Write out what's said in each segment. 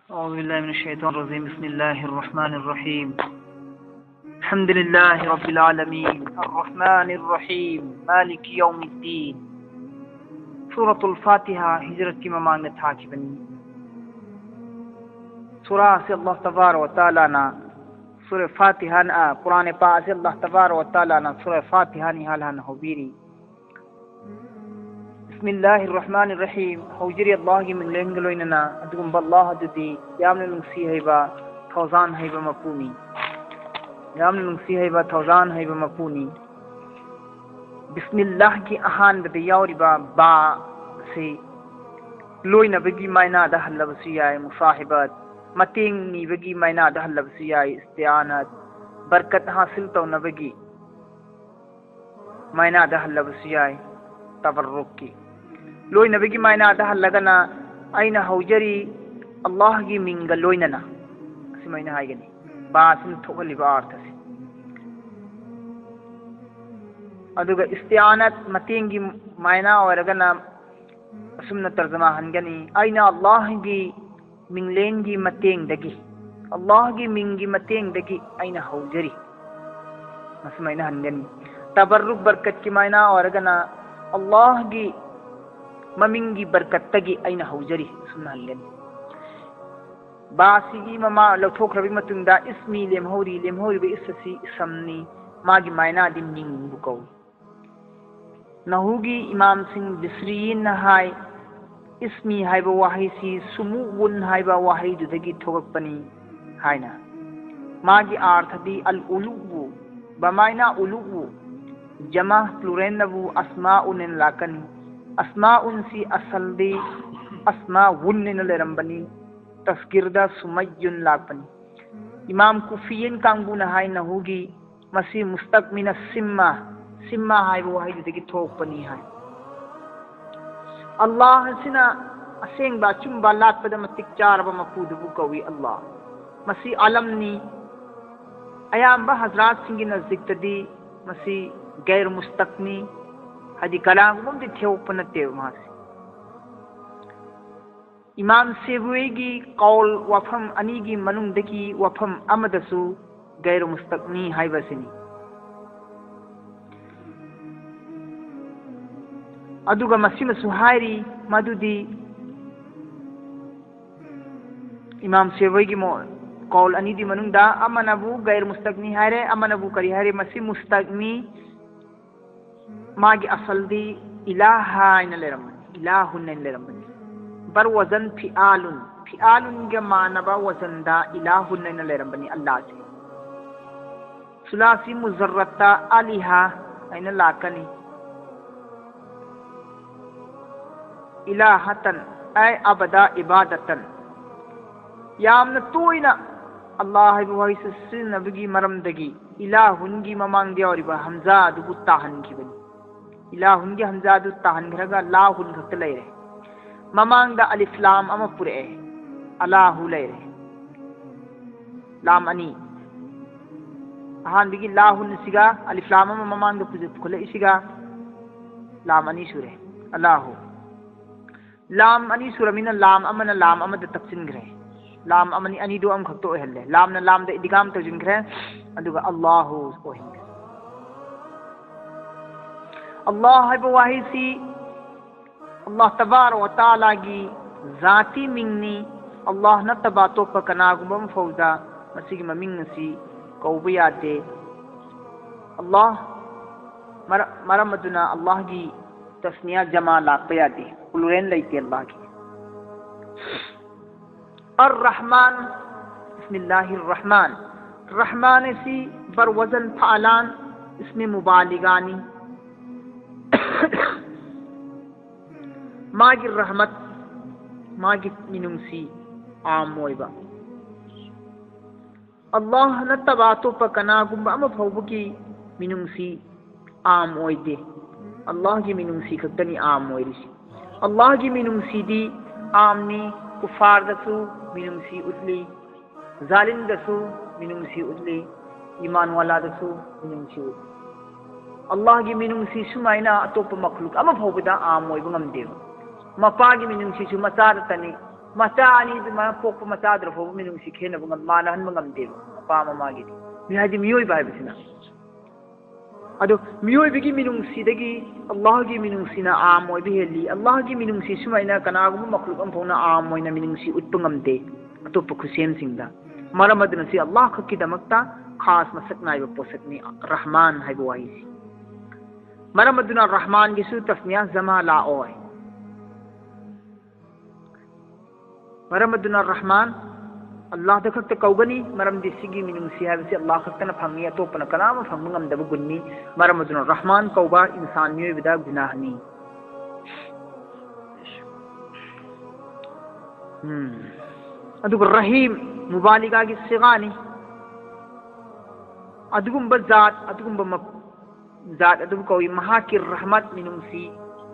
أعوذ بالله من الشيطان الرجيم. بسم الله الرحمن الرحيم. الحمد لله رب العالمين الرحمن الرحيم مالك يوم الدين. سورة الفاتحة هجرت کی ممانگت تھاکی بنی سورہ سے اللہ تبارک و تعالی نا سورہ فاتحہ نا قرآن پاک سے اللہ تبارک و تعالی نا سورہ فاتحہ نی حالہ نہ بیری. بسم الله الرحمن الرحيم. حوجري الله من لنجلويننا أدوم بالله ددي يامن نسي هيبا توزان هيبا مبوني يامن نسي هيبا توزان هيبا مبوني. بسم الله کی أهان بدي يوري با سي لوينا بگي ماينا دهل بسياي مصاحبات متين ني بگي ماينا دهل بسياي استعانات بركت حاصل تو نبگي ماينا دهل بسياي تبرك کی لوي نبي کی معنی ده لگنا اين حوجري الله کی منگ لويننا سمعنا هايغني باسن ثوغلي بارتسي ادوغا استعانت متينگي معنی اورگنا سمنا ترجمه هنگني اين الله کی منگلنگي متينگ دگي الله کی منگي متينگ دگي اين حوجري سمعنا هنگني تبرك برکت کی معنی اورگنا الله کی ممنگی برکتگی این حوجری سنہ لن باسیگی مما لو ٹھوک ربی متنگدا اسمی لمہوری بے اسسی اسمنی ماگی مائنا دم نینگ بکو نہوگی امام سنگھ بسرین نہائی اسمی ہائی با واحی سی سموون ہائی با واحی ددگی ٹھوک پنی ہائینا ماگی آرتھ دی الالو بمائنا الو جمع پلورین نبو اسماء ان لاکنی اسماء سی اصل دی اسماء ون لرمبنی تذکردہ سمیون لاکنی. امام کفین کانگو نہائی نہوگی مسی مستقمن السمہ سمہ ہائی واحد دگی تھوک پنی ہائی اللہ سنا اسینگ با چمبا لات پدا متک چار با مفود بو کوئی اللہ مسی علمنی ایام با حضرات سنگی نزدیک تدی مسی غیر مستقنی حدی کلام گم دی تھیو پنتے وہاں سے امام سیبوئی کی قول وفم انی کی منung دکی وفم امدسو غیر مستقنی ہائی بسنی ادوگا مسیم سہائری مدو دی امام سیبوئی کی قول انی دی منung دا اما نبو غیر مستقنی ہائی رے اما نبو کری ہائی رے مسیم مستقنی ماگی اصل دی الہین لرمنی الہن لرمنی بر وزن فعالن کے معنی با وزن دا الہن لرمنی اللہ سے ثلاثی مزرطہ الہا این لاکنی الہتن اے ابدا عبادتن یامن توینا اللہ بوہی سے نبگی مرمدگی الہن کی ممانگ دیا اور با حمزہ دو تاہن کی بنی الہن کی حمزہ دو تاہن گھرگا لاہن گھت لئے رہے ممانگ دا الف لام اما پورے اللہ لئے رہے لام انی اہان بگی لاہن سگا الف لام اما ممانگ دا پھلے سگا لام انی سورے اللہ لام انی سورہ من لام امنا لام اما دا تقسیم گھرے لام امنی انی دو ام کھتو اہل لے لام نا لام دا ادغام ترجم گھرے ادوگا اللہ اوہن اللہ بواہی سی اللہ تبارک و تعالی کی ذاتی منگنی اللہ نتبا تو پکناغ بم فوزا مسیح ممنگ سی قوبیات دے اللہ مرمدنا اللہ کی تسنیہ جمع لاقیہ دے قلورین لیتی اللہ کی. الرحمن بسم اللہ الرحمن رحمان سی بر وزن فعلان اسم مبالغانی ماگی رحمت ماگی منمسی عام ویبا اللہ نتباتو پکنا گمبا اما فوبکی منمسی عام ویدے اللہ کی منمسی کتنی عام ویرسی اللہ کی منمسی دی عامنی کفار دسو منمسی ادلی ظالم دسو منمسی ادلی ایمان والا دسو منمسی ادلی اللہ کی منمسی سمائنا اطوپ مخلوق اما فوبدا عام ویبا غم دیو مپاگی منمسی سو مسارتنی Mata ani ma pokpa mata dra fo minung si khena bungam mana han bungam de pa mama gi mi haji miyoi ba bisina ado miyoi bigi minung si dagi Allah gi minung sina am oi bi heli Allah gi minung si sumaina kana gum makhluk am phona am oi na minung si utpangam de atop khusem singda maramadna si Allah khaki damakta khas masak nai ba posakni Rahman hai bo ai maramaduna Rahman gi su tasniya zama la oi maramaduna Rahman Allah da khakta kaugani maram di sigi minung si ha si Allah khakta na phangi atopana kanama phangam da gunni maramaduna Rahman kauba insan ni bida gunahni adu Rahim mubaliga gi sigani adugum bazat adugum ba zat adum koi mahakir rahmat minung si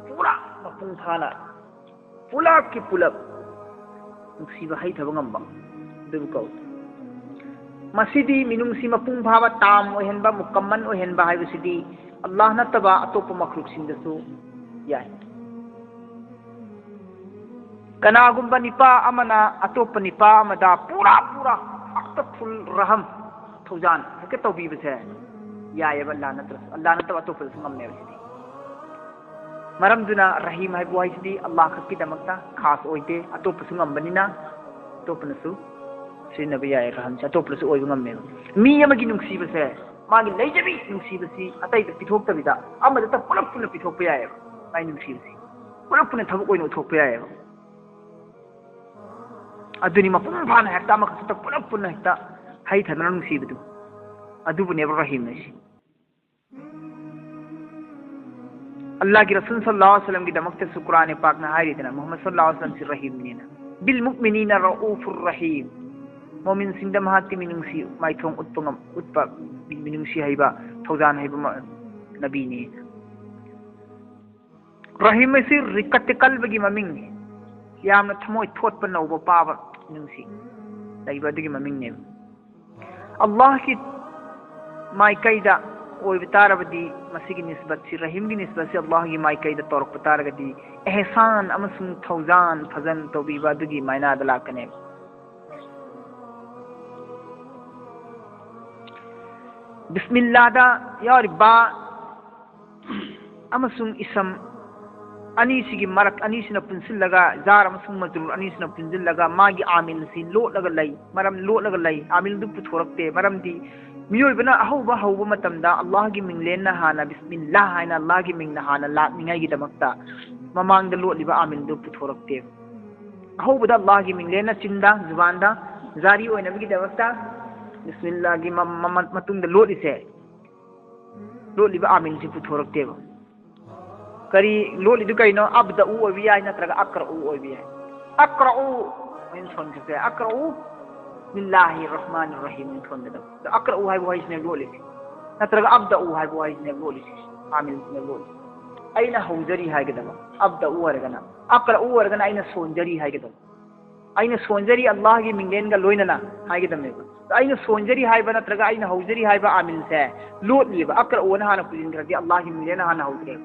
pura mapung thana pulak ki pulak nuksiba hai thabangam ba du ko masidi minung si mapung bhava tam o henba mukamman o henba hai bisidi Allah na taba atop makhluk sindasu yai kana gumba nipa amana atop nipa amada pura pura akta full raham thaujan ke tawbi bese yai ba Allah na taba atop sungam ne bisidi maram duna Rahim hai bo isdi Allah khaki damakta khas oide atop sungam banina atop nasu sri nabi ya raham sa atop nasu oi ngam me mi yamagi nungsi base magi leijabi nungsi basi atai da pithok ta bida amada ta pulap pulap pithok pa ya ai nungsi basi pulap pulap thabuk oi no thok pa ya aduni ma pun bhan hakta ma khasta pulap pulap hakta hai thana nungsi bidu adu bu ne Rahim ne اللہ کی رسول صلی اللہ علیہ وسلم کی دمکت سے قرآن پاک نہ high دینا محمد صلی اللہ علیہ وسلم سے رحیم نینا بالمؤمنین رؤوف الرحیم مومن سنگ دمہاتی مننگ سی مائتھونگ اتپنگم اتپا مننگ سی حیبا توزان حیبا نبی نینا رحیم میں سی رکت قلب کی ممنگ نی یا ہم نے تھموئی تھوٹ پر نوبا پاوا مننگ سی لائبا دکی ممنگ نینا اللہ کی مائی قیدہ اوی بتارا بدی مسیح کی نسبت سی رحیم کی نسبت سے اللہ کی مائی قیدہ طورق بتارا گدی احسان امسن توزان فزن توبیبا دگی مائنہ دلا کنے بسم اللہ دا یا ربا امسن اسم انیسی کی مرک انیسی نا پنسل لگا زار امسن مجرور انیسی نا پنسل لگا ماگی عامل سی لو لگا لئی مرم لو لگا لئی عامل دو پتھورکتے مرم دی میوئی بنا اہوبا ہوبا متمدا اللہ کی منگ لینا ہانا بسم اللہ ہائنا اللہ کی منگ نہانا لاک نگائی کی دمکتا ممانگ دلو لیبا عامل دو پتھورکتے اہوبا دا اللہ کی منگ لینا چندہ زبان دا زاری ہوئی نبی کی دمکتا بسم اللہ کی متنگ دلو لیسے لو لیبا عامل سی پتھورکتے کری لو لیدو کئی نو ابدعو اوی بھی آئی نترگا اقرعو اوی بھی آئی اقرعو من سن کسے اقرعو بسم اللہ الرحمن الرحیم من سن دو اقرعو ہائی بوہی سنے لو لیسے نترگا ابدعو ہائی بوہی سنے لو لیسے عامل سنے لو لیسے اینا حوزری ہائی گدوا ابدعو ورگنا اقرعو ورگنا اینا سونجری ہائی گدوا اینا سونجری اللہ کی منگین گا لوئننا ہائی گدوا میگا اینا سونجری ہائی با نترگا اینا حوزری ہائی با عامل سے لو لیبا اقرعو نہانا پوزین کردی اللہ کی منگین نہانا حوزری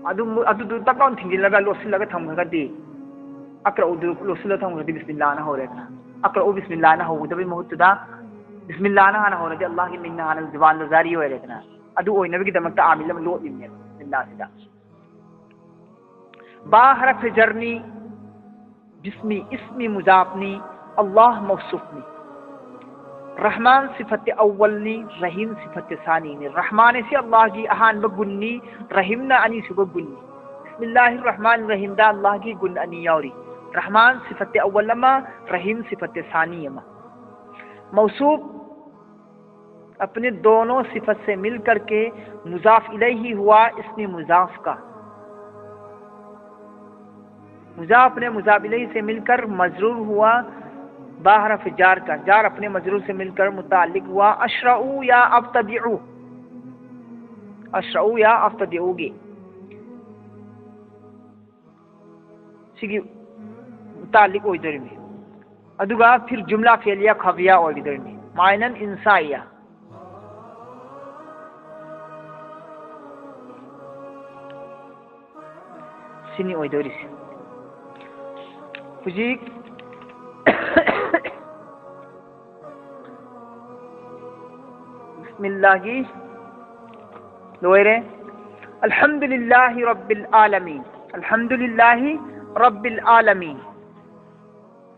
ادو تکاؤن تھنگی لگا لوسی لگا تھمگا دی اقرأو لوسی لگا تھمگا دی بسم اللہ نہ ہو رہے کنا اقرأو بسم اللہ نہ ہو دبی محت دا بسم اللہ نہ ہو رہے اللہ کی من نہ زبان لزاری ہوئے رہے کنا ادو اوئی نبی کی دمکتا عامل لما لو امنی بسم اللہ سدا با حرف جرنی جسمی اسمی مضافنی اللہ موصوفنی رحمان صفت اولنی رحیم صفت ثانی رحمان سے اللہ کی اہان بگنی رحیم نہ انی سے بگنی بسم اللہ الرحمن الرحیم دا اللہ کی گن انی یوری رحمان صفت اول لما رحیم صفت ثانی ما موصوف اپنے دونوں صفت سے مل کر کے مضاف الیہ ہوا اسم مضاف کا مضاف نے مضاف الیہ سے مل کر مجرور ہوا باحرف جار کا جار اپنے مجرور سے مل کر متعلق ہوا اشرعو یا ابتدعو اشرعو یا ابتدعو گی سیگی متعلق ہوئی در میں ادوگا پھر جملہ فعلیہ خفیہ ہوئی در میں معنن انسائیہ سنی ہوئی دری سے Hujik Bismillahi Loire Alhamdulillahi Rabbil Alamin Alhamdulillahi Rabbil Alamin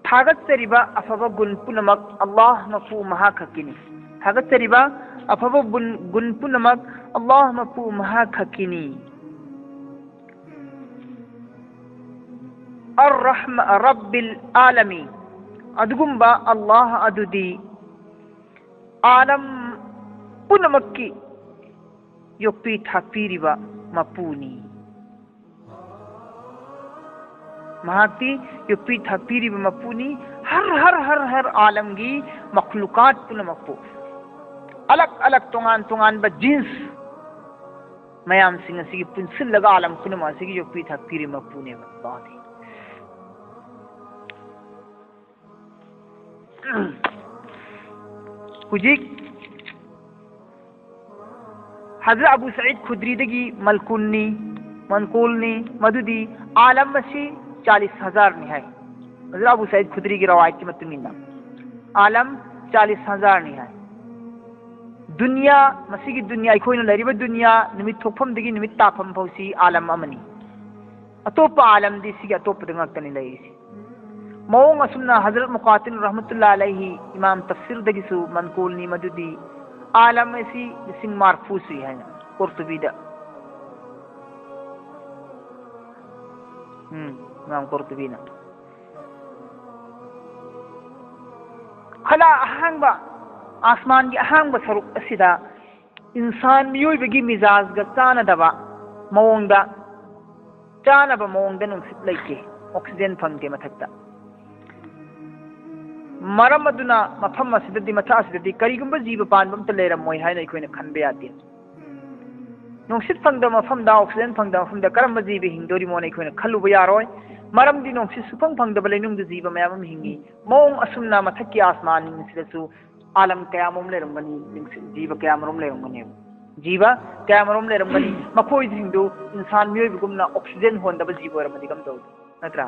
Thagat Seriba Afaba Gun Punamak Allah Mafu Mahakakini Thagat Seriba Afaba Gun Punamak Allah Mafu Mahakakini Ar-Rahma Rabbil Alamin Adugumba Allah Adudi Alam Punamakki Yokpi Thapiriba Mapuni Mahakti Yokpi Thapiriba Mapuni Har Alamgi Makhlukat Punamapu Alak Tongan ba Jins Mayam Singa Sigi Punsil Laga Alam Punama Sigi Yokpi Thapiri Mapuni Badi Hujik Hazrat Abu Sa'id Khudri dagi Mankulni Madudi Alam Masi 40,000 ni hai Hazrat Abu Sa'id Khudri ki rawayat ki matminda Alam 40,000 ni hai Dunya Masi ki dunya Ikhoina lariba dunya Nimit thokpham dagi nimit tapham phausi Alam amani Atopa alam di sigi atopa dangak tani laisi Maung asumna Hazrat Muqatil rahmatullah alayhi Imam tafsir dagisu mankulni madudi Alam isi sing marfusi hai Qurtubi da Imam Qurtubi na Khala ahang ba Asman ki ahang ba saruk asida Insan miyoy bagi mizaz ga tana daba Maung da Tana ba maung da nung sit laike Oxygen phangke mathakta Maram aduna mafam asidadi matha asidadi karigumba jiba panbam ta leiramoi haina ikoina khanbe yati nongsit phangda mafam da oxygen phangda mafam da karamba jiba hingdori mona ikoina khaluba yaroi maram di nongsit supang phangda baleinung da jiba mayam hingi mong asumna mathaki asman sidasu alam kayamum leirambani jiba kayamarum leirambani jiba kayamarum leirambani makhoi hingdu insan miyoy bigumna oxygen honda ba jiba ramadi kam do natra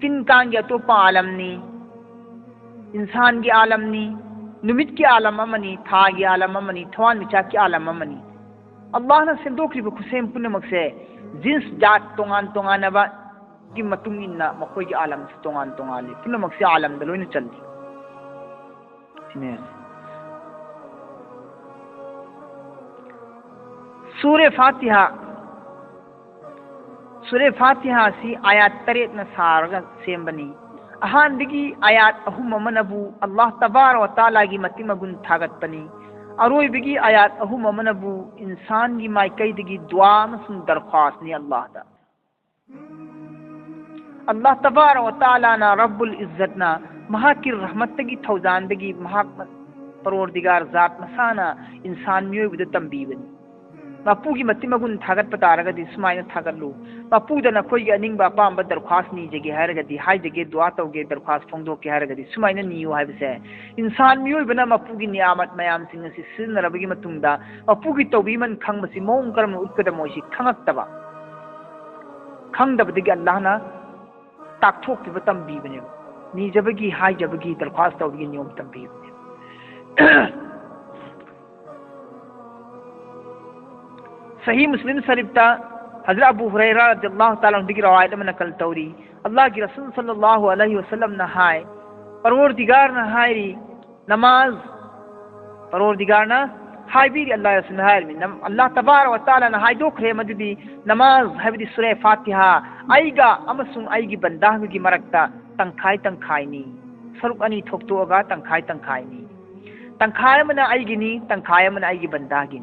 Tinkan ki atopa alam ni Insan ki alam ni Numit ki alam amani Tha ki alam amani Thwan micha ki alam amani Allah na sendokri ba khusem punamakse Jins jaat tongan aba Ki matung inna Makoy ki alam sa tongan li Punamakse alam daloy na chaldi Siner Surah Fatiha si ayat tarit na sarga sembani ahan digi ayat ahum manabu Allah tabaraka wa taala gi matimagun thagat pani aroi bigi ayat ahum manabu insan gi mai kai digi dua masung darkhas ni Allah tabaraka wa taala na rabbul izzat na mahakir rahmat gi thawzan digi mahak parwardigar zat masana insan miyoy bid tambibani Bapu ki matimagun thagat pataraga di sumaina thagalu bapu dana khoi gi aning ba pam ba darkhas ni jege haraga di hai jege dua tawge darkhas phongdo ki haraga di sumaina niyu haibse insan miyoy bana mapu gi niyamat mayam sing si sinarabagi matungda bapu gi tawbi man khangmasi mong karam utkada moisi khangaktaba khangdabdigi Allah na takthok ki batam bi bane ni jabagi hai jabagi darkhas tawgi niyom tambi Sahih Muslim Sharif ta Hazrat Abu Hurairah radhiyallahu ta'ala anhu ki riwayat mein nakal tauri Allah ki Rasul sallallahu alaihi wasallam na hai Parwardigar na hai namaz Parwardigar na hai bi Allah subhanahu min Allah tabaraka wa ta'ala na hai dokre madudi namaz habdi surah Fatiha aiga amasung aigi bandah gi marakta tangkhai ni saruk ani thokto aga tangkhai ni tangkhai mana aigi ni tangkhai mana aigi bandah gi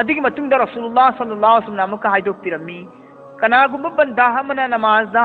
ꯑꯗꯨꯒꯤ ꯃꯇꯨꯡꯗ ꯔꯁꯨꯂꯨꯜꯂꯥꯍ ꯁꯜꯂꯜꯂꯥꯍು ꯑꯂꯩꯍꯤ ꯋꯁꯜꯂꯝꯅ ꯑꯃꯨꯛꯀ ꯍꯥꯏꯗꯣꯛꯄꯤꯔꯝꯃꯤ ꯀꯅꯥꯒꯨꯝꯕ ꯕꯟꯗꯥ ꯑꯃꯅ ꯅꯃꯥꯖꯗ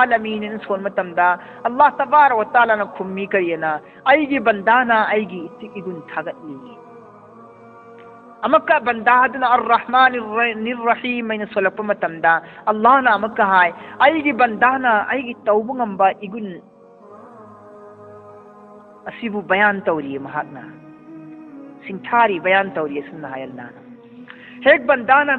ꯑꯥꯂꯃꯤꯟ ꯑꯅ ꯁꯣꯟꯕ ꯃꯇꯝꯗ ꯑꯜꯂꯥꯍ ꯇꯕꯥꯔꯛ ꯋ ꯇꯥꯂꯥꯅ ꯈꯨꯝꯃꯤ ꯀꯔꯤꯅ ꯑꯩꯒꯤ ꯕꯟꯗꯥꯅ ꯑꯩꯒꯤ ꯏꯇꯤꯛ ꯏꯒꯨꯟ ꯊꯥꯒꯠꯂꯤ ꯑꯃꯛꯀ ꯕꯟꯗꯥ ꯑꯗꯨꯅ ꯑꯔꯔahmanir rahim ꯍꯥꯏꯅ ꯁꯣꯜꯂꯛꯄ ꯃꯇꯝꯗ ꯑꯜꯂꯥꯍꯅ ꯑꯃꯛꯀ ꯍꯥꯏ ꯑꯩꯒꯤ ꯕꯟꯗꯥꯅ ꯑꯩꯒꯤ ꯇꯧꯕ ꯉꯝꯕ ꯏꯒꯨꯟ ꯑꯁꯤꯕꯨ ꯕꯌꯥꯟ ꯇꯧꯔꯤ ꯃꯍꯥꯛꯅ ꯁꯤꯡꯊꯥꯔꯤ ꯕꯌꯥꯟ ꯇꯧꯔꯤ ꯑꯁꯨꯝꯅ ꯍꯥꯏ ꯑꯜꯂꯥꯍꯅ ꯍꯦꯛ ꯕꯟꯗꯥꯅ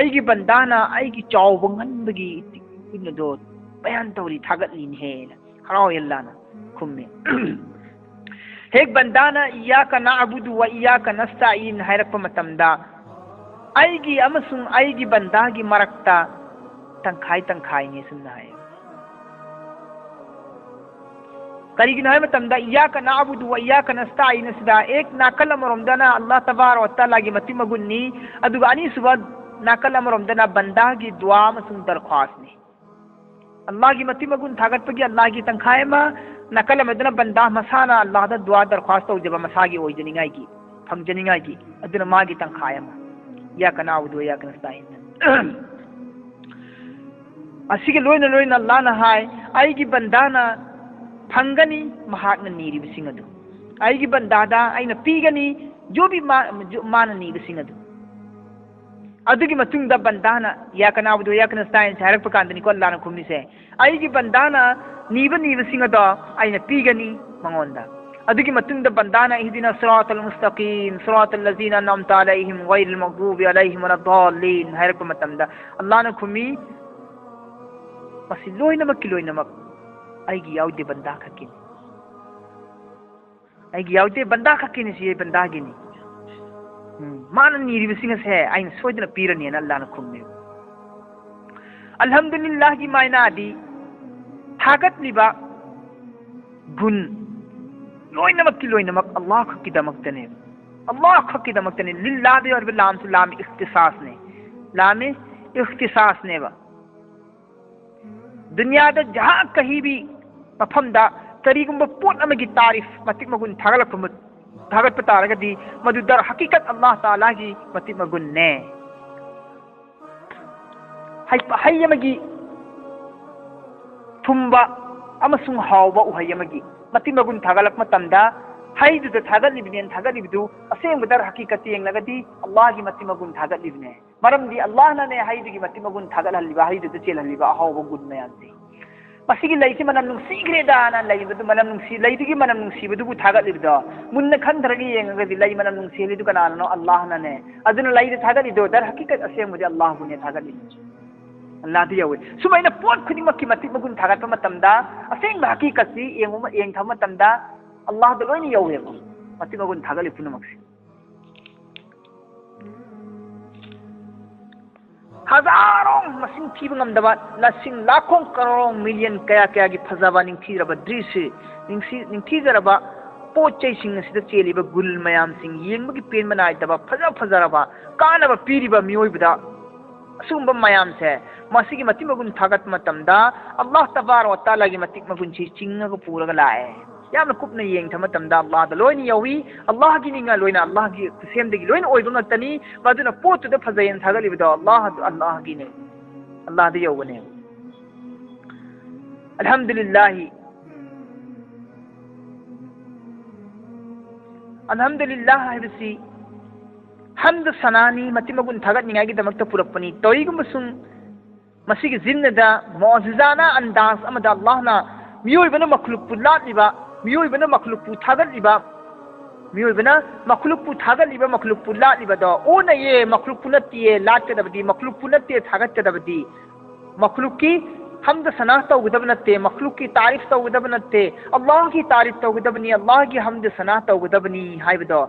ꯑꯩꯒꯤ ꯕꯟꯗꯥꯅ ꯑꯩꯒꯤ ꯆꯥꯎꯕ ꯉꯟꯕꯒꯤ ꯏꯒꯨꯟ ꯑꯗꯣ ꯕꯌꯥꯟ ꯇꯧꯔꯤ ꯊꯥꯒꯠꯂꯤꯅꯦꯅ ꯍꯔꯥꯎꯏ ꯑꯜꯂꯥꯍꯅ ꯈꯨꯝꯃꯤ هيك بندانا إياك نعبد وإياك نستعين هيرك بمتمدا أيجي أمسون أيجي بنداجي مركتا تنخاي نيسنا هاي كريجنا هاي متمدا إياك نعبد وإياك نستعين سدا إيك ناكل مرمدنا الله تبارك وتعالى جي متي مغني أدو أني سبا ناكل مرمدنا بنداجي دعاء مسون درخواستني الله جي متي مغن ثاغت پگي الله جي تنخاي ما نقل مدنا بندہ مسانا اللہ دا دعا درخواست ہو جب مساگی ہوئی جنگائی کی پھنگ جنگائی کی ادنا ماگی تنخوایا ما یا کناؤد و یا کنستائن اسی کے لوئن اللہ نہ ہائے آئی گی بندانا پھنگنی مہاکنا نیری بسنگ دو آئی گی بندہ دا آئی نا پیگنی جو بھی مانا نی بسنگ دو ادو کی متنگ دا بندانا یا کناؤد و یا کنستائن سے حرک پکاندنی کو اللہ نا کھومنی سے آئی گی بندانا نيبا سينغدا أين بيغني مغوندا أدوكي متند بندانا اهدنا الصراط المستقيم صراط الذين أنعمت عليهم غير المغضوب عليهم ولا الضالين هيرك متندا الله نكمي بس لوي نمك أيجي ياودي بندا خكين أيجي ياودي بندا خكين سي بندا جيني ما نيري بسينغس ہے أين سويدنا بيرني أن الله نكمي الحمد لله کی معنی دی ثاقت لبا گن لوینمک اللہ کی دمکتنے للہ دے اور لام سے لام اختصاص نے با دنیا دا جہاں کہیں بھی مفہم دا کریگم با پون امگی تعریف متک مگن ثاقت پتا رگا دی مدو در حقیقت اللہ تعالیٰ کی متک مگن نے حی مگی ثمبا أمسون هاوبا وهيمجي متي مغن ثاغلق متمدا هاي دو ثاغليبنين ثاغليبدو أسيم بدر حقيقتي ينغدي الله کی متي مغن ثاغليبنه مرم دي الله نے هاي دي متي مغن ثاغلاليبا هاي دو تشيل هليبا هاوبا گود ميانتي مسيگي ليسي منم نسيگري دانا ليبدو منم نسي ليدگي منم نسي بدو ثاغليبدا من خندرگي ينغدي لي منم نسي ليدو كنانو الله نے ادن ليد ثاغليدو در حقيقت أسيم بدي الله بني ثاغليبا اللہ دی یوے سماینا پوت خدی مکی متی مگن تھاگت متمدا اسیں حقیقت سی ینگ تھم متمدا اللہ دلوین یوے متی مگن تھاگلی پن مکسی ہزاروں مسین تھی بنگم دبا لسین لاکھوں کروڑوں ملین کیا کی فزابا ننگ تھی ربا دریس ننگ تھی ربا پوچے سنگ سیدہ چیلی با گل میام سنگ ینگ مکی پین بنائی دبا فزا ربا کانا با پیری با میوئی بدا سومبا میام سے مسیگی متی مگن ثاقت متمدا اللہ تبارک و تعالی کی متی مگن چی چنگا پورا لائے یامنا کپنا ینگ تھا متمدا اللہ دا لوین یوی اللہ کی ننگا لوینا اللہ کی خسیم دگی لوین اوئی بنگا تنی بادونا پوتو دا فضائین ثاقلی بدا اللہ کی ننگ اللہ دا یوگنے الحمدللہ بسی حمد سنانی متی مگن ثاقت ننگائی دمکتا پورپنی توئی گمسن مسیح زندہ دا معجزانہ انداز امد اللہ نا میوئی بنا مخلوق پو لات لیبا میوئی بنا مخلوق پو تھاگت لیبا میوئی بنا مخلوق پو تھاگت لیبا مخلوق پو لات لیبا دا او نا یہ مخلوق پو نتی ہے لات کدب دی مخلوق پو نتی ہے تھاگت کدب دی مخلوق کی حمد سناہ تا گدب نتے مخلوق کی تعریف تا گدب نتے اللہ کی تعریف تا گدب نی اللہ کی حمد سناہ تا گدب نی ہائی بدا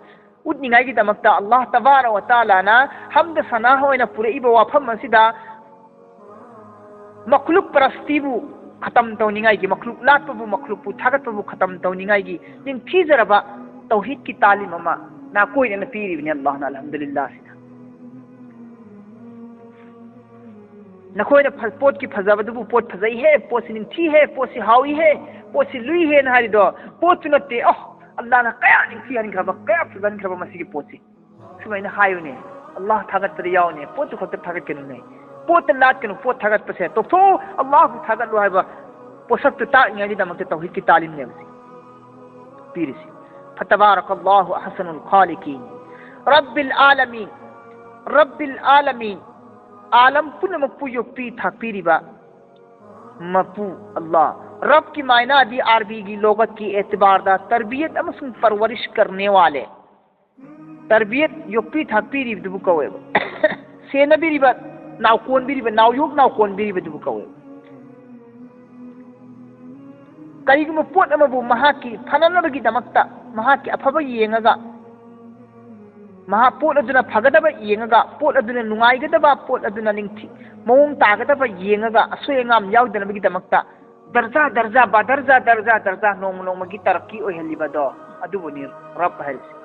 ادنی گائی کی دمکتا اللہ تبارک و تعالی نا حمد سناہ ہوئینا پورے ایبا وافم منسیدہ مخلوق پرستی بو ختم تونیگائی کی مخلوق لات پو مخلوق پو ثاقت پو ختم تونیگائی کی جن تھی ذرا توحید کی تعلیم اما نا کوئی نہ پیری بنی اللہ نا الحمدللہ سینا نہ کوئی نہ پوت کی فضا بدبو پوت فضائی ہے پوت سی نمتی ہے پوت سی ہاوی ہے ꯄꯣꯠꯁꯤ ꯂꯨꯏ ꯍꯦꯟꯅ ꯍꯥꯏꯔꯤꯗꯣ ꯄꯣꯠꯁꯨ ꯅꯠꯇꯦ ꯑꯜꯂꯥꯍꯅ ꯀꯌꯥ ꯅꯤꯡꯊꯤꯍꯟꯈ꯭ꯔꯕ ꯀꯌꯥ ꯐꯖꯍꯟꯈ꯭ꯔꯕ ꯃꯁꯤꯒꯤ ꯄꯣꯠꯁꯤ ꯁꯨꯃꯥꯏꯅ ꯍꯥꯏꯌꯨꯅꯦ ꯑꯜꯂꯥꯍ ꯊꯥꯒꯠꯄꯗ ꯌꯥꯎꯅꯦ ꯄꯣꯠꯁꯨ ꯈꯛꯇ ꯊꯥꯒꯠꯀꯅꯨꯅꯦ ꯄꯣꯠꯇ ꯂꯥꯠꯀꯅꯨ ꯄꯣꯠ ꯊꯥꯒꯠꯄꯁꯦ ꯇꯣꯛꯊꯣꯛꯎ ꯑꯜꯂꯥꯍꯕꯨ ꯊꯥꯒꯠꯂꯨ ꯍꯥꯏꯕ ꯄꯣꯠꯁꯛꯇꯨ ꯇꯥꯛꯅꯤꯡꯉꯥꯏꯒꯤꯗꯃꯛꯇ ꯇꯧꯍꯤꯗꯀꯤ ꯇꯥꯂꯤꯝꯅꯦꯕꯁꯤ پيرسي فتبارك الله أحسن الخالقين رب العالمين رب العالمين عالم پن مپو یوپی تھا پیری با مپو اللہ رب کی معنی دی عربی کی لغت کی اعتبار دا تربیت امسن پرورش کرنے والے تربیت یوپی تھا پیری دبو کوے سینا بیری با ناو کون بیری با ناو یوک ناو کون بیری با دبو کوے کریگم پوت امبو مہاکی پھننبگی دمکتا مہاکی افبا یینگا مہا پوت ادنا پھگدبا یینگا پوت ادنا نونگائگدبا پوت ادنا نingthi مون تاگدبا یینگا اسوینگام یاودنبگی دمکتا درجہ درجہ با درجہ درجہ درجہ نوم نومگی ترقی اوہلیبدو ادوبنی رب ہرسی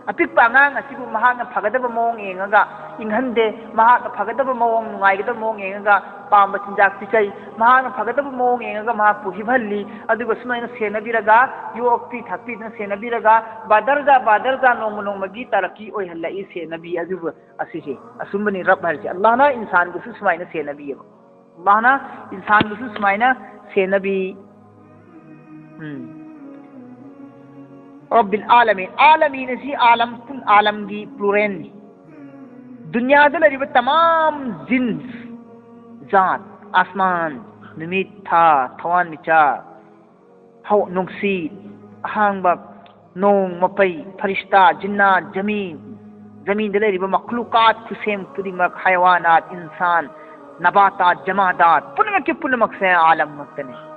اپک پانgang asibu mahana phagadaba mong engaga inghande mahana phagadaba mong nungaigada mong engaga pamba chinjak pichai mahana phagadaba mong engaga maha puhibhalli aduga sumaina senabiraga yokti thakti na senabiraga badarja nongmagi taraki oihalla I senabi aduba asise asumbani rab harsi Allah na insan gusu sumaina senabi Allah na insan gusu sumaina senabi رب العالمين عالمين سي عالم كل عالم کی پلورین دنیا دل رب تمام جنس ذات آسمان نمید تھا تھوان مچا ہو نگسی اہانگ باب نوم مپئی فرشتہ جنات زمین دل رب مخلوقات خسیم قدیمک حیوانات انسان نباتات جمادات پنمک سے عالم مکتنے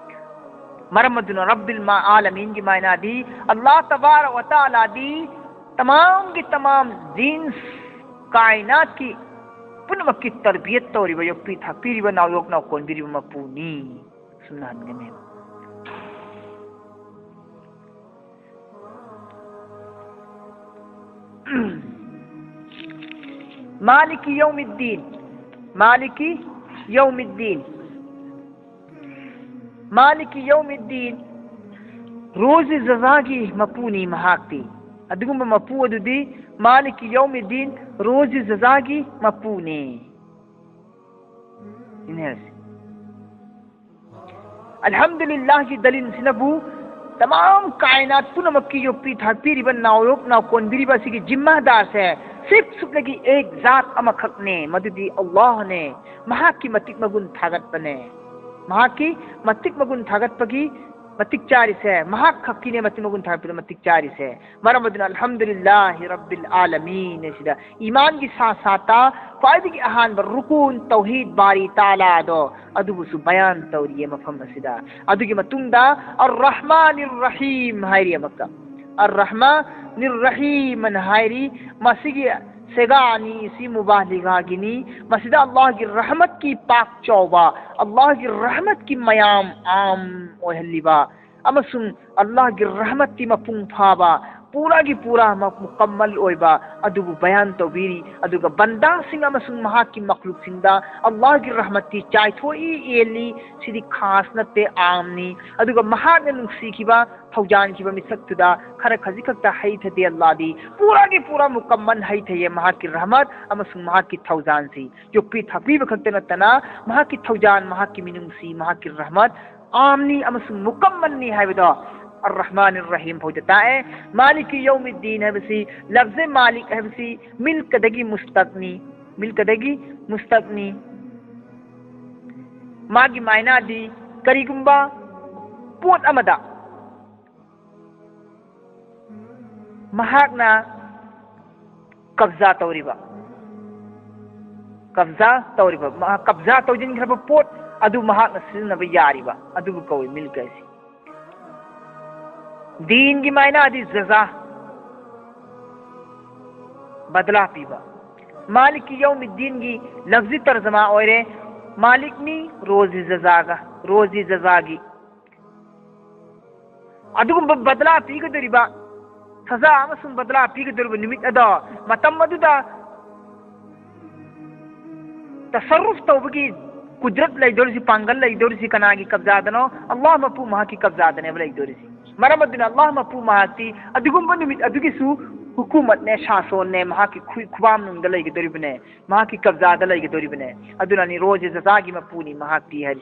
مرمدن رب العالمین کی معنی دی اللہ تبارک و تعالی دی تمام کی تمام جنس کائنات کی پنمک کی تربیت توری و یکپی تھا پیری و ناو یوک ناو کون بیری و مپونی سنان گمین مالک یوم الدین مالکی یوم الدین مالک یوم الدین روز جزا کی مپونی مہاکتی ادگم مپو اددی مالک یوم الدین روز جزا کی مپونی الحمدللہ کی دلیل سنبو تمام کائنات پنہ مکی یوپی تھا پیری بن ناو یوک ناو کون بیری باسی کی جمہ دار سے صرف سکلگی ایک ذات امکھک نے مددی اللہ نے مہا کی متک مگن تھاگت پنے مہا کی متک مگن تھاگت پگی متک چاری سے مہا کھکی نے متک مگن تھاگت پگی متک چاری سے مرمدن الحمدللہ رب العالمین سیدھا ایمان کی ساتھ ساتھا فائدہ کی احان بر رکون توحید باری تعالی دو ادو سو بیان توریہ مفہم سیدھا ادو کی متون دا الرحمن الرحیم ہائری مکہ الرحمن الرحیم ہائری مسیگی سگانی سی مبالغہ گنی مسجدہ اللہ کی رحمت کی پاک چوبا اللہ کی رحمت کی میام عام اوہلیبا امسن اللہ کی رحمت کی مپنگ پھابا پورا کی پورا مکمل اویبا ادو بیان تو بیری ادو کا بندہ سنگ امسن مہا کی مخلوق سنگا اللہ کی رحمت کی چاہی تھوئی ایلی سیدھی خاص نتے عامنی ادو کا مہا ننسی کی با فوجان کی با مسکت دا کھرک خزی کھتا حی تھا دی اللہ دی پورا کی پورا مکمل حی تھا یہ مہا کی رحمت امسن مہا کی تھوجان سی جو پی تحقیب کھتے نتنا مہا کی تھوجان مہا کی مننسی مہا کی رحمت عامنی امسن مکمل نی ہے بدا الرحمن الرحیم ہو جاتا ہے مالک یوم الدین ہے بسی لفظ مالک ہے بسی ملک دگی مستقنی ملک دگی مستقنی ماگی معنی دی کریگمبا پوت امدا مہاکنا قبضہ توریبا قبضہ توریبا قبضہ توجن گھر پوت ادو مہاکنا سننا بیاریبا ادو کوئی ملک ایسی دین کی معنی دی جزا بدلا پیبا مالک یوم الدین کی لفظی ترجمہ اور مالک نی روزی جزا گا روزی جزا گی ادو بدلا پی کے دریبا سزا امسن بدلا پی کے دریبا نمت ادا متم ادو دا تصرف توبگی قدرت ليدورسي پانگل ليدورسي كناگي قبضادنو الله مپو ماكي قبضادنه ليدورسي مرم الدنيا الله مپو ماكي ادغم بنميت ادغيسو حکومت نے شاسون نے مہا کی خوبام نند لئی دوری بنے مہا کی قبضہ لئی دوری بنے ادنا نی روز زاگی مپونی مہا کی ہے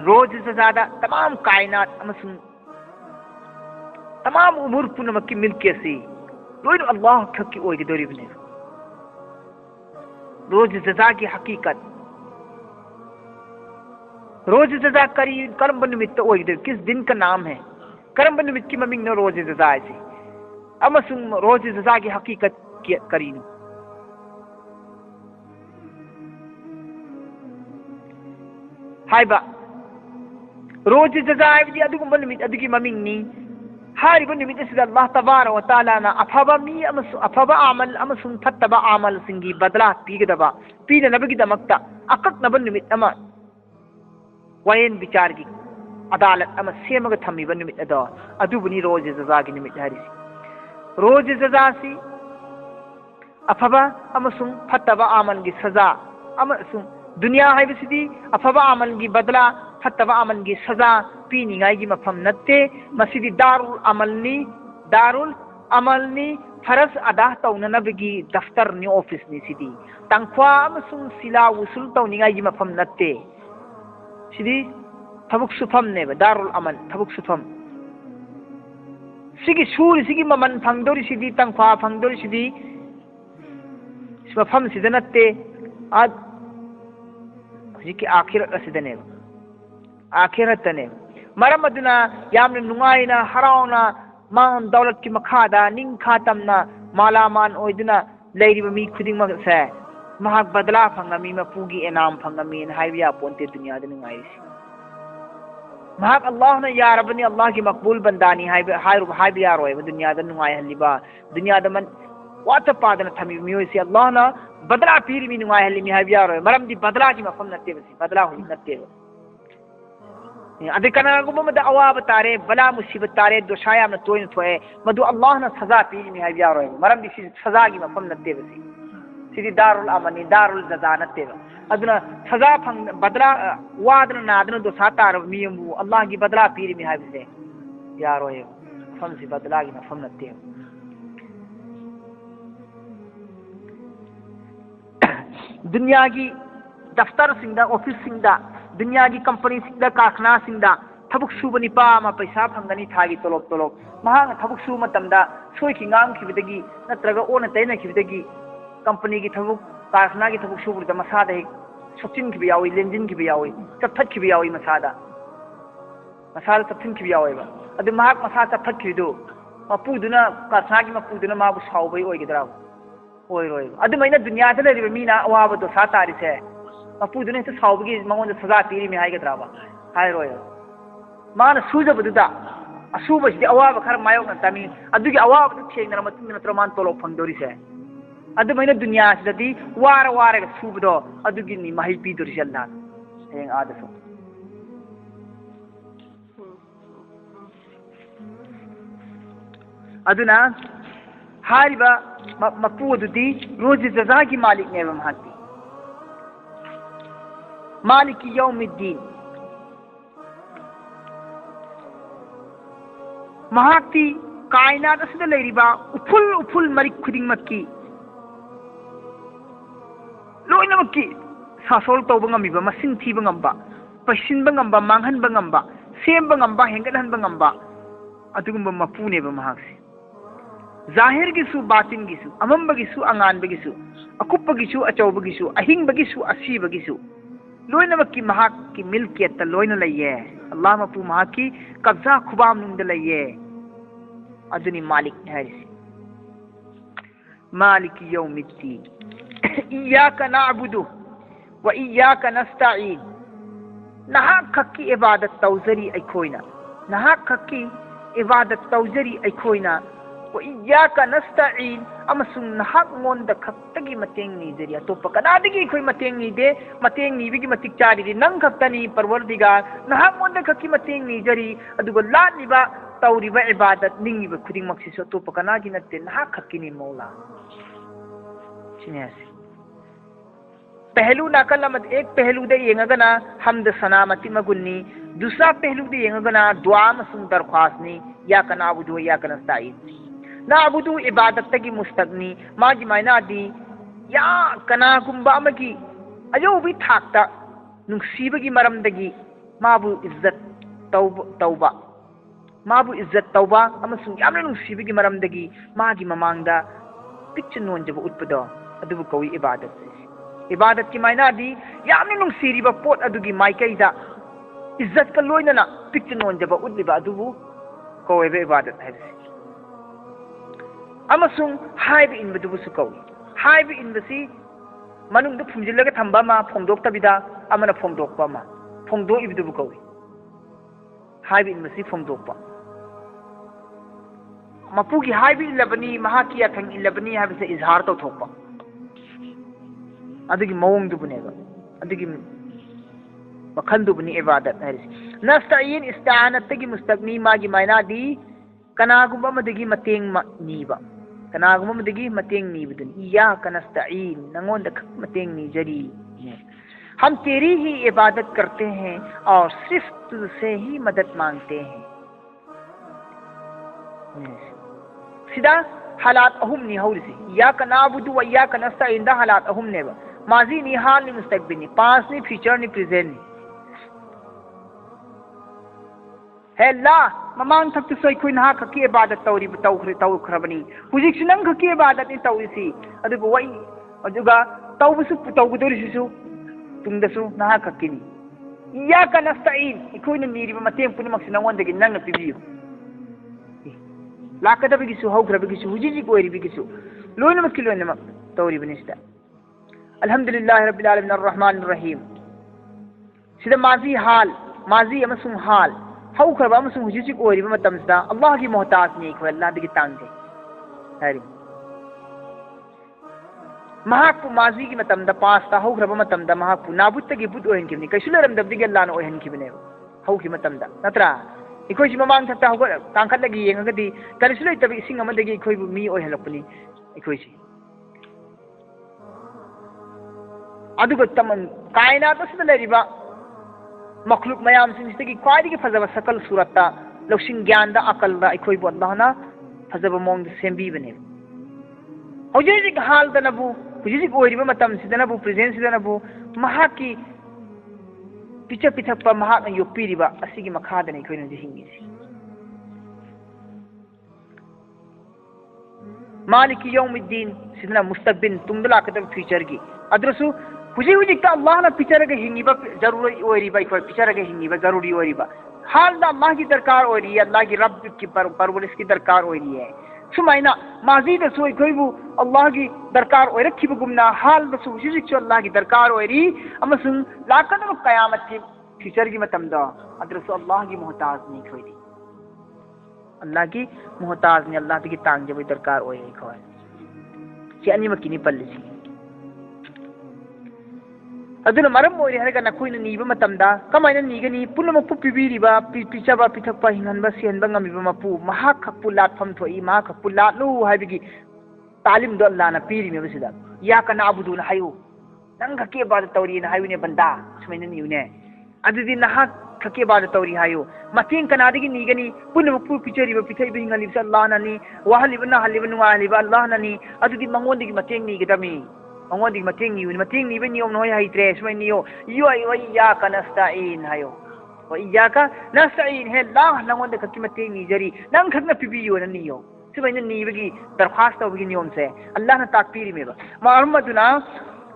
روز زیادہ تمام کائنات امسن تمام امور پن مکی ملکی سی روز اللہ کھکی اوئی دوری بنے روز زاگی حقیقت روز جزا کری کرم بن نمت اوئی دے کس دن کا نام ہے کرم بن نمت کی ممنگ نے روز جزا ایسی اما سن روز جزا کی حقیقت کرین ہائی با روز جزا ایسی ادو بن نمت ادو کی ممنگ نی ہاری بن نمت اس اللہ تبارک و تعالی نا افبا می افبا عمل اما سن فتبا عمل سنگی بدلا پیگ دبا پینا نبگی دمکتا اقت نبن نمت اما وين بيچارگی عدالت اما سیمگ تھمی بن نمت ادا ادو بنی روز جزا کی نمت ہریسی روز جزا سی افبا اما سن فتبا عمل کی سزا اما سن دنیا ہے بسدی افبا عمل کی بدلا فتبا عمل کی سزا پینی گائی کی مفہم نتے مسیدی دار العمل نی فرض ادا تونا نبگی دفتر نی آفس نی سیدی تنخوا اما سن سلا وصول تونی گائی کی مفہم نتے سیدی تبک سفم نے دار العمل تبک سفم سیگی سور سیگی ممن پھنگدوری سیدی تنخوا پھنگدوری سیدی سفم سیدنتے آج کی آخرت رسیدنے آخرت نے مرمدنا یامن نغائنا حراونا مان دولت کی مخادا نین خاتمنا مالا مان اویدنا لیری بمی خودنگ مگسے مہاک بدلا پھنگمی مپوگی انعام پھنگمی ہائیویا پونتے دنیا دن نغائیسی مہاک اللہ نے یا ربنی اللہ کی مقبول بندانی ہائیویا روئے دنیا دن نغائی حلیبا دنیا دن من واتا پادنا تھمی میویسی اللہ نے بدلا پیری می نغائی حلی می ہائیویا روئے مرم دی بدلا کی مفہم نتے بسی بدلا ہوئی نتے بسی ادھے کنا گو مد اواب تارے بلا مصیبت تارے دو شایا من توین تھوئے مدو اللہ نے سزا پیری می ہائیویا روئے مرم دی سزا کی مفہم نتے بسی سیدی دار الامن دار الجزا نتے ادنا سزا پھنگ بدلا وادنا نادنا دو ساتار میمو اللہ کی بدلا پیری می ہائیویا یا روئے فم سی بدلا کی مفہم نتے دنیا کی دفتر سنگدا آفس سنگدا دنیا کی کمپنی سنگدا کارخانہ سنگدا تھبک سوب نپا ما پیسہ پھنگنی تھاگی تولوب مہاں تھبک سو متمدا سوئی کی نام کھبدگی نترگا اون تینا کھبدگی کمپنی کی تھبک کارخانہ کی تھبک سوب دا مسادہ سچن کی بیاوی لنجن کی بیاوی چپتھت کی بیاوی مسادہ چپتھن کی بیاوی با ادھے مہاں مسادہ چپتھت کی دو مپودنا کارخانہ کی مپودنا مابو ساوبی ہوئی گدراو ہوئی روئی ادھے مہینہ دنیا سے لے مینا اواب دو ساتاری سے مپودنا سے ساوبگی مغون سزا پیری میں ہائی گدراو ہائی روئی مانا سوزا بدودا اسوبا شدی اواب خر مایو نتامی ادھے کی اواب تھیگ نرمتن نترمان طولو پھنگدوری سے ادھے مہینہ دنیا سے دی وار سوب دو ادھے کی نی مہی پی دوری سے اللہ ہینگ آدھسو ادھنا ہاری با مقبود دی روز جزا کی مالک نے ومہاتی مالک یوم الدین مہاتی کائنات اسد لیری با افل مرک خدنگ مکی لوئی نمکی ساسول توبا غمی با مسن تھی با غمبا پشن با غمبا مانگھن با غمبا سیم با غمبا ہنگن با غمبا ادھگم با مپونے با مہاک ظاہر گیسو باطن گیسو امم بگیسو انگان بگیسو اکوپ بگیسو اچو بگیسو اہنگ بگیسو اسی بگیسو لوئی نمک کی مہاک کی ملکیت لوئی نہ لئیے اللہ مپو مہاک کی قبضہ خبام نند لئیے ادنی مالک نہریسی مالک یوم الدین ایاک نعبدو و ایاک نستعین نہاک کی عبادت توزری ایکھوئنا نہاک کی عبادت توزری ایکھوئنا وإياك نستعين أمسون نحق من دكتي متيني ذريعة توبك أنا دقي كوي متيني ده متيني بيجي متيك جاري ده نعم كتاني پروردگار نحق من دكتي متيني ذري أدو الله نبا توري بعبادت نيني بخدين مكسيسو توبك أنا جنت نحق كيني مولا سنیاسی پہلو ناکل ایک پہلو دے ینگنا حمد سلامتی مگنی دوسرا پہلو دے ینگنا دعا مسنگ درخواست نی یا کنا عبدو یا کنا نستعین نا عبدو عبادت تکی مستغنی ماجی مائنا دی یا کنا گمبا مگی ایو بھی تھاکتا ننسیبگی مرم دگی مابو عزت توبہ مابو عزت توبہ اما سنگ یامنا ننسیبگی مرم دگی ماگی ممانگ دا پچ نون جب اتپدا ادبو کوئی عبادت سے عبادت کی معنی دی یامنا ننسیری با پوت ادوگی مائکای دا عزت کا لوئننا پچ نون جب اتلبا ادبو کوئی با عبادت ہے سے اما سنگ ہائی با انبدبو سکوئی ہائی با انبسی منung da phumjillaga thamba ma phongdok tabida amana phongdok pa ma phongdo ibdu bukawi haibi masi phongdok pa mapugi haibi labani mahaki athang labani habi se izhar to thokpa adigi mawung du bunega adigi makhal du buni ibadat haris nasta'in ista'anat tagi mustaqni magi maina di kanagumba madigi mateng ma niba کناغم دگی متینگ نی بدن ایاک نستعین ننگون دکھ متینگ نی جری ہم تیری ہی عبادت کرتے ہیں اور صرف تجھ سے ہی مدد مانگتے ہیں سیدھا حالات اہم نی ہول سے ایاک نعبد و ایاک نستعین دا حالات اہم نے ماضی نی حال نی مستقبل نی پاس نی فیوچر نی پریزنٹ نی ہے اللہ ممان تک تو سوئی کوئی نہا کھکی عبادت توری توخربنی حجیک سننگ کھکی عبادت نی توری سی ادھو بوائی ادھوگا توبسو توگدوری سسو تم دسو نہا کھکی نی یا کا نستعین کوئی نیری بمتیم پنی مقصد نوان دگی ننگ پی بیو لاکتا بگیسو ہوکرا بگیسو حجیجی کوئی بگیسو لوئی نمک لوئی نمک توری بنشتا الحمدللہ رب العالمین الرحمن الرحیم سیدھا ماضی حال ماضی امسن حال ہاؤ خربا مسلم حجی چک اوری بما تمسدا اللہ کی محتاج نہیں کوئی اللہ دکی تانگ دے ہری مہاک ماضی کی متم دا پاستا ہاؤ خربا متم دا مہاک نابود تکی بود اوہن کی بنی کشل رم دب دگی اللہ نو اوہن کی بنے ہاؤ کی متم دا نترا اکوئی چی ممان تھتا ہو تانکت لگی یہ گا دی کنسلوی تبی سنگ امد دگی اکوئی می اوہن لپنی اکوئی چی ادو کو تمن کائنات اسد لریبا مخلوق میام سنجھتے کوئی کی فضب سکل صورتا لوشن گیان دا عقل دا اکوئی بو اللہ نا فضب مونگ سیمبی بنے حجیجی حال دا نبو حجیجی اوہری با متم سی دا نبو پریزنس دا نبو مہا کی پیچھا پیچھا پا مہا نا یو پیری با اسی کی مکھا دا نہیں کوئی نجی ہنگی سی مالک یوم الدین سیدنا مستقبل تم دلا کتب فیچر کی ادرسو حجی حجی تا اللہ نا پیچھا رگے ہنگی با ضروری اوہری با اکوئی پیچھا رگے ہنگی با ضروری اوہری با حال دا اللہ کی درکار اوہری ہے اللہ کی رب کی پرورش کی درکار اوہری ہے سمائنا ماضی دا سوئی کوئی بو اللہ کی درکار اوہی رکھی بگمنا حال دا سو حجی چو اللہ کی درکار اوہری اما سن لاکن و قیامت کی فیچر کی متم دا ادرسو اللہ کی محتاج نہیں کوئی دی اللہ کی محتاج نہیں اللہ کی تانگ جب درکار اوہی کھوئے چی انی مکینی پلی سی ادنا مرم اوری ہرگا نکوئی نیبا متمدا کمائنا نیگنی پولا مپو پیبیری با پیچا با پیتھک پا ہنگن با سیہن با ngami ba mapu maha khakpu lat pham thoi maha khakpu lat lu haibigi talim do Allah na piri me basida ya kana abudu na hayu nang khake ibadat tawri na hayu ne banda sumaina ni ne adudi na ha khake ibadat tawri hayu matin kana digi nigani puna mapu pichari ba pithai bi ngali Allah na ni wa halibna halibna wa haliba Allah na ni adudi mangon digi mating ni gidami mangon digi mating ni ba niom no hay tres mai niyo yo ay ya kana nasta'in hayo wa iyyaka nasta'in he la nangon de khaki mating ni jari nang khakna pibiyo na niyo sibai na ni bagi darkhast to bagi niom se Allah na takpiri me ba muhammaduna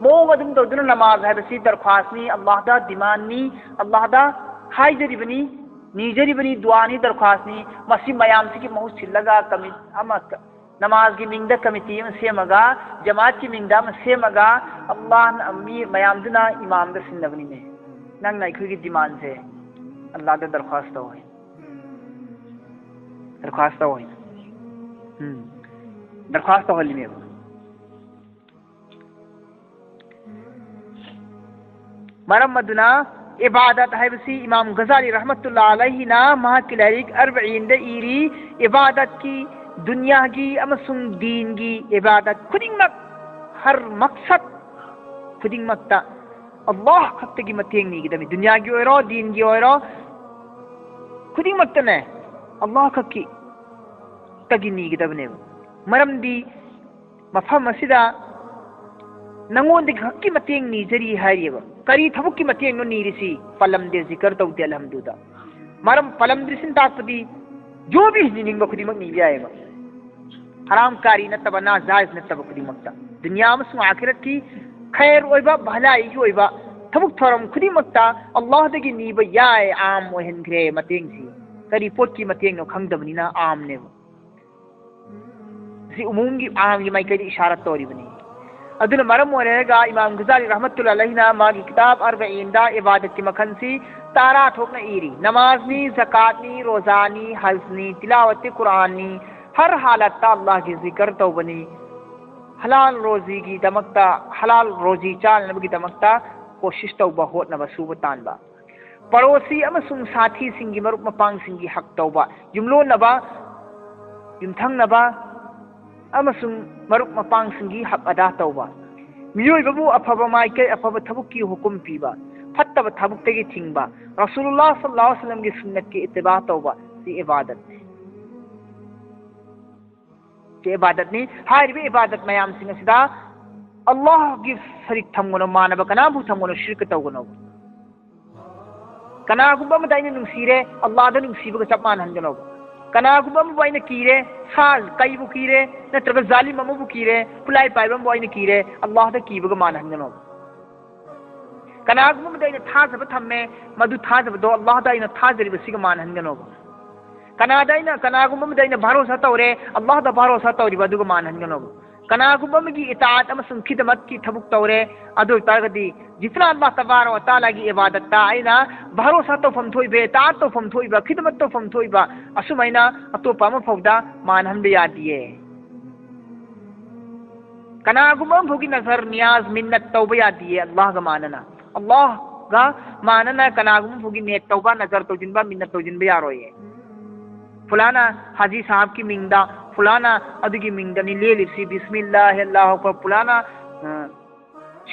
Mau أدم تودنا نماز هذا سي درخواستني الله دا دماني الله دا حاجري بني نيجري بني دواني درخواستني مسي ميام سي مهو سلغا كمي أما نماز کی منگدہ committee میں سیمگا جماعت کی منگدہ میں سیمگا اللہ امی میام دنا امام دا سندبنی میں ننگ نا اکوی کی دیمان سے اللہ دا درخواست ہوئی درخواست ہوئی میں مرم مدنا عبادت ہے بسی امام غزالی رحمت اللہ علیہ نا مہا کلریک اربعین دا ایری عبادت کی دنیا کی امسنگ دین کی عبادت خودنگ مک ہر مقصد خودنگ مکتا اللہ خطے کی متینگ نہیں کی دنیا کی اوئرو دین کی اوئرو خودنگ مکتا نے اللہ خطی تگی نہیں کی دبنے مرم دی مفہم مسیدہ ننگون دی حق کی متینگ نہیں جری ہے کری تھبک کی متینگ نو نہیں رسی پلم دے ذکر تو دے الحمدودہ مرم پلم دے سن تاک پتی جو بھی ہنینگ بخودی مک نہیں بھی آئے گا حرام کاری نتبا نازائز نتبا خودی مکتا دنیا مسلم آخرت کی خیر اوئبا بھلائی کی اوئبا تھبک تھورم خودی مکتا اللہ دگی نیبا یائے عام وہن گرے متینگ سی کری پوٹ کی متینگ نو کھنگ دبنینا عام نے سی عموم کی عام کی مائی کئی اشارت توری بنی ادن مرم ہو رہے گا امام غزالی رحمت اللہ علیہ ماں کی کتاب اربعین دا عبادت کی مکھن سی تارا ٹھوکنا ایری نماز نی زکات نی روزہ نی حج نی تلاوت قرآن نی ہر حالت تا اللہ کی ذکر تو بنی حلال روزی کی دمکتا حلال روزی چال نب کی دمکتا کوشش تو بہت نہ بسوبتان با پڑوسی امسنگ ساتھی سنگی مرک مپانگ سنگی حق تو با جملو نبا یمتھنگ نبا امسنگ مرک مپانگ سنگی حق ادا تو با میوئی ببو افبا مائکے افبا تھبک کی حکم پیبا فتب تھبک تگی تھنگبا رسول اللہ صلی اللہ علیہ وسلم کی سنت کی اتباع توبہ سی عبادت نے کہ عبادت نے ہائر بھی عبادت میام سنگ سدا اللہ کی شرک تھمگنو مانبا کنا بو تھمگنو شرک توگنو کنا گبا مدائن نمسیرے اللہ دا نمسیبا کا سب مان ہنگنو کنا گبا مبائن کیرے ساز کئی بو کیرے نترک ظالم ممو بو کیرے پلائی پائبا مبائن کیرے اللہ دا کیبا کا مان ہنگنو کناگم مدائن تھازب تھمے مدو تھازب دو اللہ دائن تھازری بسیگ مان ہنگنو کناگم مدائن بھروسہ تورے اللہ دا بھروسہ توری بدو کا مان ہنگنو کناگم مگی اطاعت امسن خدمت کی تھبک تورے ادو تاگدی جتنا اللہ تبارک و تعالی کی عبادت تا اینا بھروسہ تو فم تھوئی بے اطاعت تو فم تھوئی با خدمت تو فم تھوئی با اسو مینا اتو پام فودا مان ہن بیا دیے کناگم بھوگی نظر نیاز منت توبہ یا دیے اللہ کا ماننا اللہ کا ماننا کناگم بھوگی نیت توبہ نظر تو جنبا منت تو جنبا یا روئے فلانا حاجی صاحب کی منگدہ فلانا ادو کی منگدنی لے لسی بسم اللہ اللہ اکبر فلانا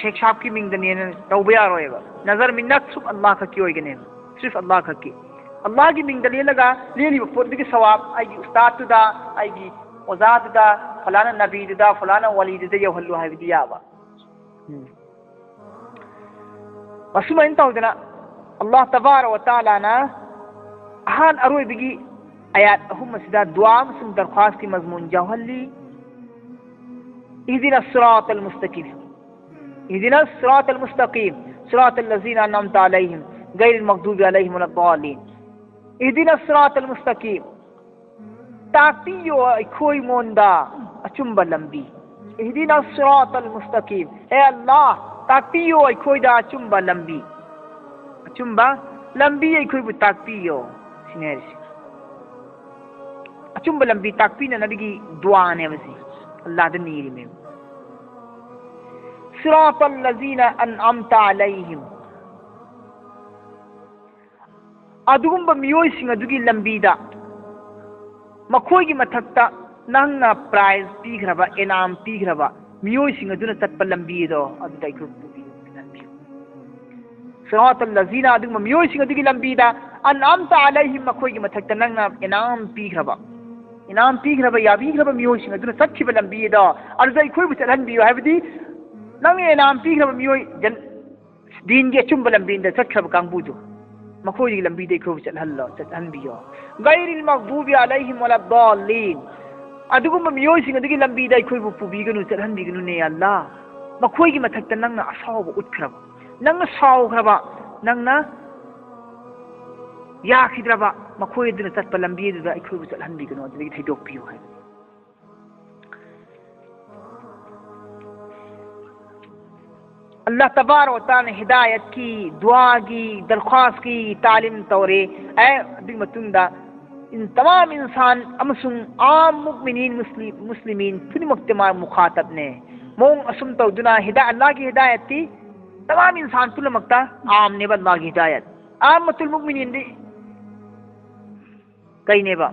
شیخ صاحب کی منگدنی توبہ یا روئے گا نظر منت صرف اللہ کا کی ہوئے گا صرف اللہ کا کی اللہ کی منگدنی لگا لے لی فرد کی ثواب آئی گی استاد دا آئی گی وزاد دا فلانا نبی دا فلانا ولید دا یہ حلو ہے دیا با وسمع انت ودنا الله تبارك وتعالى هان اروي بيجي آيات هم سدا دعاء مسلم درخواست کی مضمون جوہلی اهدنا الصراط المستقيم اهدنا الصراط المستقيم صراط الذين انعمت عليهم غير المغضوب عليهم ولا الضالين اهدنا الصراط المستقيم تاکیو کوئی موندا اچمبا لمبی اهدنا الصراط المستقيم اے اللہ تاکیو کوئی دا اچمبا لمبی اچمبا لمبی کوئی تاکیو سینرسی اچمبا لمبی تاکینا نبی دعا نے وسی اللہ دنیری میں صراط الذين انعمت عليهم ادگم بمیوی سنگ ادگی لمبی دا مکھوئی کی متھکتا نہنا پرائز پیگربا انعام پیگربا میوی سنگ ادنا تتپا لمبی دو ادتا ایک صراط الذين ادگم بمیوی سنگ ادگی لمبی دا انعامت علیہم مکھوئی کی متھکتا نہنا انعام پیگربا انعام پیگربا یا پیگربا میوی سنگ ادنا سچی با لمبی دا ارزا ایک کوئی بچلن بیو ہے بدی نہنا انعام پیگربا میوی دین گی چنبا لمبی دا سچا با کانگبوزو مکھوئی کی لمبی دیکھو چلن بیو غیر المغضوب علیہم ولا الضالین ادگم میوی سنگ ادگی لمبی دا کوئی بو بیگنو چلن بیگنو نے اللہ مخوي متكت نغنا أصاوب أتكرب نغنا ساوكرب نغنا يا خدرب مخوي دنا تتبع لمبيه دا أكوي بتلهن بيكنو دلقي تهيدوك بيو هاي اللہ تبارک و تعالی ہدایت کی دعا کی درخواست کی تعلیم طورے اے ابھی متندا ان تمام انسان امسن عام مؤمنین مسلمین پھر مجتمع مخاطب نے مون اسم تو دنا ہدایت اللہ کی ہدایت تھی تمام انسان پھر مکتا عام نے اللہ کی ہدایت عامۃ المؤمنین دی کئی نے با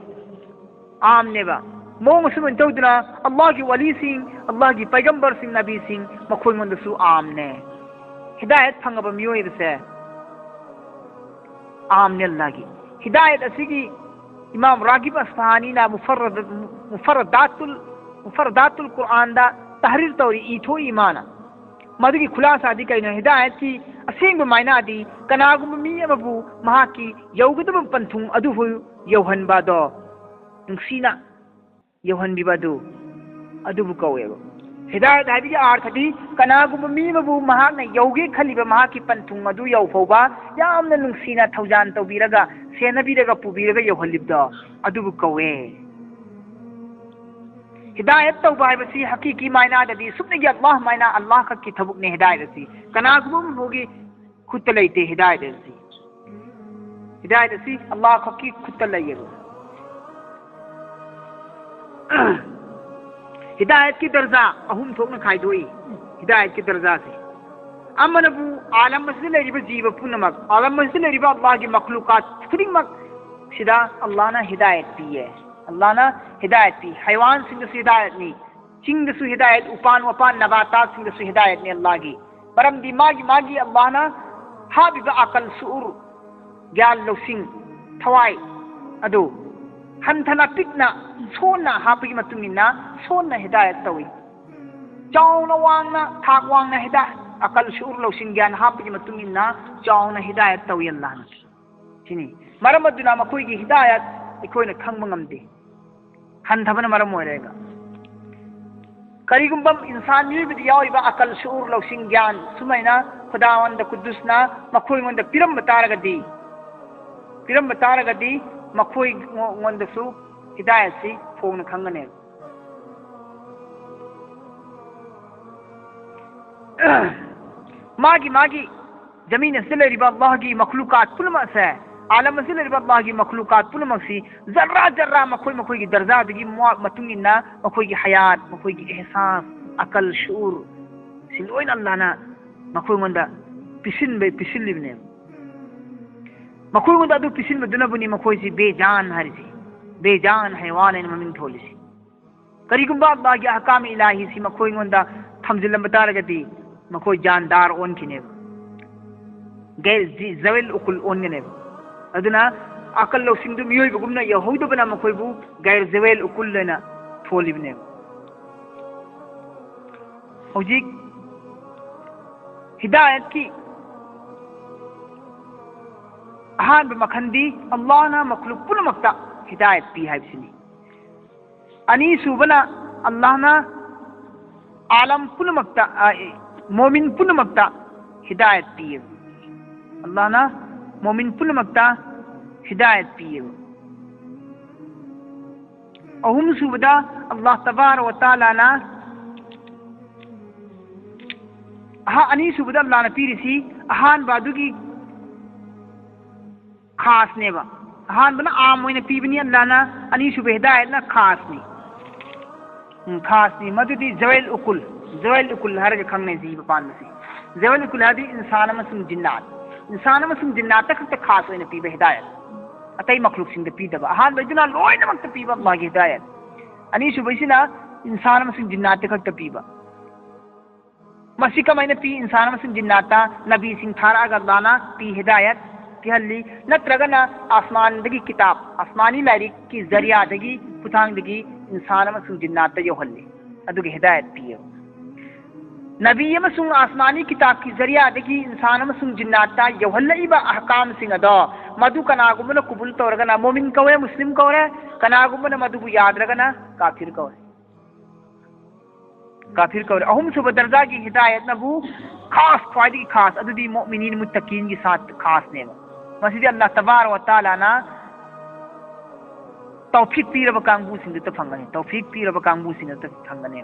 عام نے با مون اسم تو دنا اللہ کی ولی سنگ اللہ کی پیغمبر سنگ نبی سنگ مخوی من دسو عام نے ہدایت پھنگب میوئی سے عام نے اللہ کی ہدایت اسی کی امام راغب اصفہانی نا مفردات القرآن دا تحریر توری ایتھو ایمانا مدو کی خلاصہ دی کئی ہدایت کی اسینگ معنی دی کناگم می ابو مہا کی یوگدب پنتھوں ادو یوہن بادو انسینا یوہن بی بادو ادو بکوئے ہدایت ہے آرتھ دی کناگم می ابو مہا نے یوگے کھلیب مہا کی پنتھوں ادو یو فوبا یامنا ننسینا تھوجان توبیرگا سینبیرگا پوبیرگا یوہلبدا ادو بکوئے ہدایت توبہ بسی حقیقی معنی دی سبنے کی اللہ معنی اللہ کا کی تھبک نے ہدایت سی کناگم ہوگی خود لیتے ہدایت سی اللہ کا کی خود لئے ہدایت کی درجہ اہم تھوک نہ کھائی دوئی ہدایت کی درجہ سے اما نبو عالم مسئلہ لریبا جیب پونمک عالم مسئلہ لریبا اللہ کی مخلوقات فرنگ مک سدا اللہ نا ہدایت پی ہے اللہ نا ہدایت پی حیوان سنگ سو ہدایت نی چنگ سو ہدایت اپان وپان نباتات سنگ سو ہدایت نی اللہ کی برم دی ماگی اللہ نا حابب عقل سعور گیال لو سنگ تھوائی ادو ہنتنا پکنا سونا ہاپی متنگنا سونا ہدایت توئی چاونا وانگنا تھاک وانگنا ہدایت عقل شعور لو سنگیان ہاپی متنگنا چاونا ہدایت توئی اللہ نا چنی مرم الدنا مکوئی کی ہدایت کوئی نہ کھنگ منگم دے ہنتبن مرم ہو رہے گا کریگم بم انسان میوی بدی یاوی با عقل شعور لو سنگیان سمینا خداوند قدسنا مکوئی مند پیرم بتارگا دی مکوئی مند سو ہدایت سی فون کھنگنے ماگی زمین سل ربا اللہ کی مخلوقات پل سے عالم سل ربا اللہ کی مخلوقات پل مکسی ذرہ مکوئی کی درجات کی متنگنا مکوئی کی حیات مکوئی کی احساس عقل شعور سلوین اللہ نا مکوئی مندہ پسن لیبنے مکوئی مندہ دو پسن بدنا بنی مکوئی سی بے جان ہری سی بے جان حیوان ممن تھولی سی کریگم با اللہ کی احکام الہی سی مکوئی مندہ تھمزل بتارگتی مکوئی جاندار اون کی نیب غیر زویل اقل اون نیب ادنا عقل لو سنگدو میوئی بگمنا یہود بنا مکوئی بو غیر زویل اقل لینا تھولی بنیب ہوجیک ہدایت کی اہان بمکھندی اللہ نا مخلوق پل مکتا ہدایت پی ہے بسنی انیسو بنا اللہ نا عالم پل مکتا مومن پل مکتا ہدایت پی ہے اللہ نا مومن پل مکتا ہدایت پی ہے اہم سوبدا اللہ تبارک و تعالی نا انیسو بدا اللہ نا پیری سی اہان بادو کی خاص نے با ہان بنا عام ہوئی پی بنی اللہ نا انیسو بے ہدایت نا خاص نی مدو دی زویل اقل ہر جا کھنگنے زیب پان نسی زویل اقل ہے دی انسان مسلم جنات تک خاص ہوئی پی بے ہدایت اتائی مخلوق سنگ پی دبا ہان بجنا لوئی نمک پی با اللہ کی ہدایت انیسو بیسنا انسان مسلم جنات تک پی با مسیح کا میں پی انسان مسلم جناتا نبی سنگ تھارا اگر لانا پی ہدایت ہلی نترگنا آسمان دگی کتاب آسمانی لائری کی ذریعہ دگی پتانگ دگی انسان مسلم جنات یو ہلی ادو کی ہدایت پیو نبی مسلم آسمانی کتاب کی ذریعہ دگی انسان مسلم جنات یو ہلی با احکام سنگ ادا مدو کناگمنا قبول تورگنا مومن کوئے مسلم کوئے کناگمنا مدو یاد رگنا کافر کوئے kafir kawre ahum suba darja gi hidayat nabu khas faidi khas adudi mu'minin muttaqin gi sath khas ne masidi Allah tabarak wa taala na tawfiq piraba kangbu sing ta phangane tawfiq piraba kangbu sing ta phangane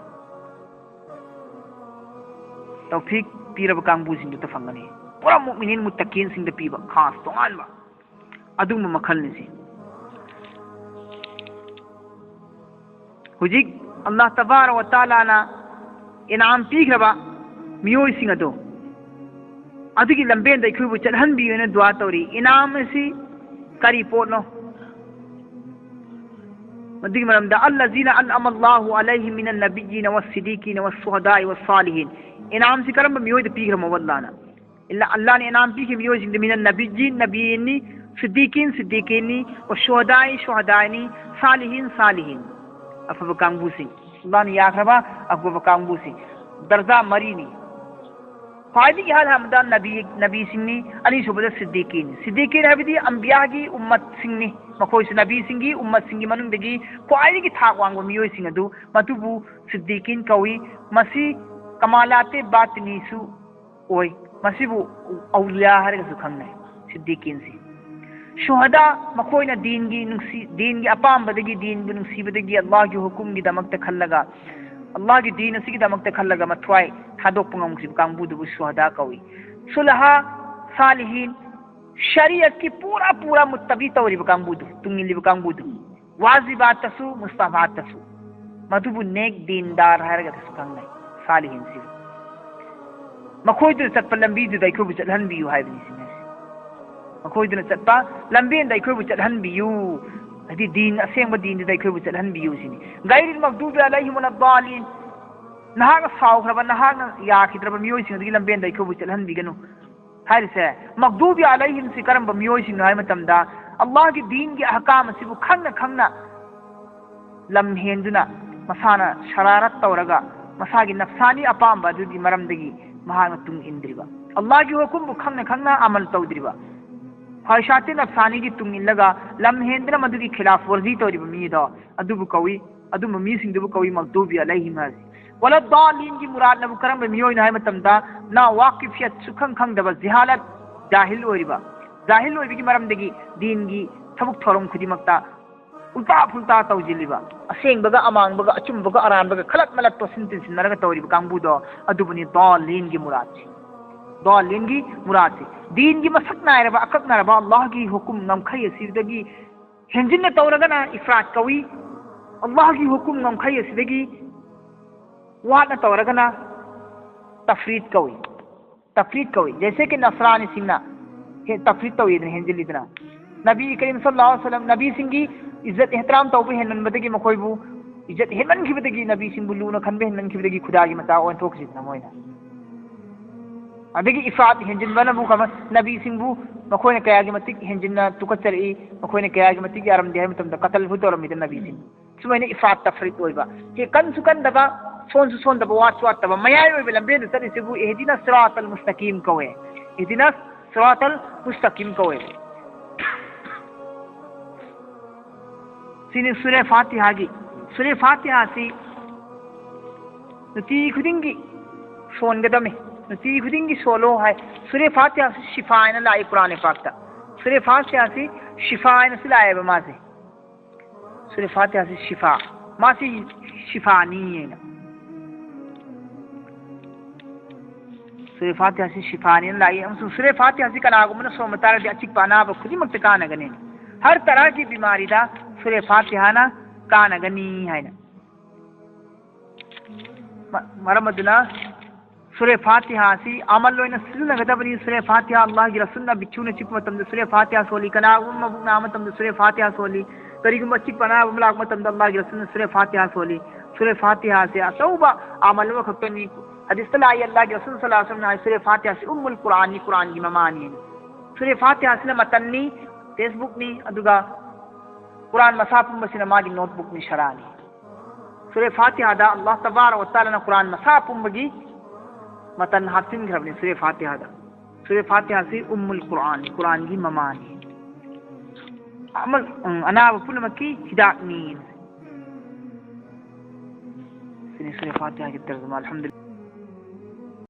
tawfiq piraba kangbu sing ta phangane pura mu'minin muttaqin sing da piba khas tongan ba adum makhal ni si hujik Allah tabarak wa taala na inam pigraba miyoy sing ado adugi lamben da ikhubu chalhan bi ne dua tori inam si kari potno madi maram da allazina an'ama Allahu alaihim minan nabiyyin was siddiqin was shuhada'i was salihin inam si karam miyoy da pigrama wallana illa Allah ne inam pigim miyoy sing minan nabiyyin nabiyini siddiqin siddiqini was shuhada'i shuhadaini salihin salihin afa bakang busing Allah ne yakraba afa bakang busing darja marini faidi ki hal hamdan nabi singni ali subada siddiqin siddiqin habidi anbiya gi ummat singni makoi nabi singi ummat singi manung degi faidi ki thak wang miyoy sing adu matubu siddiqin kawi masi kamalate batni su oi masibu awliya har ga su khanne siddiqin si shuhada makoina deen gi apam badagi deen gi nungsi badagi Allah gi hukum gi damak ta khallaga Allah gi deen si gi damak ta khallaga mathwai thadok pungam si kang budu shuhada kawi sulaha salihin shariat ki pura muttabi tawri kang budu tungil li kang budu wajibat tasu mustahabat tasu matubu nek deendar har ga su kang nai salihin si makoi tu sat palambi du dai ko bu chalhan bi yu hai bi si makoi duna chatpa lambien dai khoi bu chalhan biyu adi din asengba din dai khoi bu chalhan biyu sini gairil maghdubi alaihim ad-dallin nahaga saw khraba nahaga ya khidraba miyoy sing adi lambien dai khoi bu chalhan biganu hairi se maghdubi alaihim si karam ba miyoy sing hai matam da Allah gi din gi ahkam sibu khangna lam henduna masana shararat tawraga masagi nafsani apamba dudi maram dagi mahanga tung indriba Allah gi hukum bu khangna amal tawdriba خواہشات نفسانی کی تنگ لگا لمحے اندر مدو کی خلاف ورزی توری بمی دا ادو کوئی ادو ممی سنگ دو کوئی مغضوب علیہم ولا ضالین کی مراد نبو کرم بمیو نہ متم دا نا واقفیت سکھن کھنگ دبا جہالت جاہل وریبا جاہل وری کی مرم دگی دین کی تھبک تھورم خدی مکتا الٹا پھلٹا توجلیبا اسینگ بگا امانگ بگا اچم بگا اران بگا خلق ملت تو سنتن سنرگ توری کانگبو دا ادو بنی ضالین کی مراد ضالین کی مراد سے دین کی مسک نہ ربا اکک نہ ربا اللہ کی حکم نم کھئی سیدگی ہنجن نہ تورگنا افراط کوی اللہ کی حکم نم کھئی سیدگی وات نہ تورگنا تفرید کوی جیسے کہ نصرانی سننا تفرید توید ہنجن لیدنا نبی کریم صلی اللہ علیہ وسلم نبی سنگی عزت احترام توبہ ہنن بدگی مکوئی بو عزت ہنن کی بدگی نبی سنگ بلو نہ کھن بہ ہنن کی بدگی خدا کی متا اون توک سیدنا موینا ادگی افراط ہنجن بنا بو کما نبی سنگ بو مکھونے کیا گی متک ہنجن تکچری مکھونے کیا گی متک یارم دی متم قتل ہو تو رمی نبی سنگ سمنے افراط تفریط ہوئبا کہ کن سکن دبا سون دبا وات دبا میائی ہوئے لمبے تری سے بو اهدنا الصراط المستقیم کوے اهدنا الصراط المستقیم کوے سین سورہ فاتحہ گی سورہ فاتحہ سی نتی خدنگی سون گدمے نتی خدنگی سولو ہے سورہ فاتحہ شفاء نہ لائی قرآن پاک تا سورہ فاتحہ سی شفاء نہ لائے بما سے سورہ فاتحہ سی شفاء ما سی شفاء نہیں ہے نا سورہ فاتحہ سی شفاء نہیں لائی ہم سورہ فاتحہ سی کنا گمن سو متار دی اچک پانا ب خودی مکتکا نہ گنے ہر طرح کی بیماری دا سورہ فاتحہ نہ کا نہ گنی ہے نا مرمدنا سورہ فاتحہ سی عمل لونا سلنا غدبنی سورہ فاتحہ اللہ کی رسولنا بچونا چک متم سورہ فاتحہ سولی کنا مبنا متم سورہ فاتحہ سولی طریق مچک پنا ملاک متم اللہ کی رسولنا سورہ فاتحہ سولی سورہ فاتحہ سے توبہ عمل وقتنی حدیث تلائی اللہ کے رسول صلی اللہ علیہ وسلم نے سورہ فاتحہ سے القرآن قرآن کی ممانی سورہ فاتحہ سے متنی فیس بک نی ادگا قرآن مصحف مسنا ماجی نوٹ بک نی شرانی سورہ فاتحہ دا اللہ تبارک و تعالی نے قرآن مصحف مگی متن حاتم گھرنے سورہ فاتحہ دا سورہ فاتحہ سے القرآن قرآن کی ممانی عمل انا وفل مکی ہدایت نین سنی سورہ فاتحہ کی ترجمہ الحمدللہ.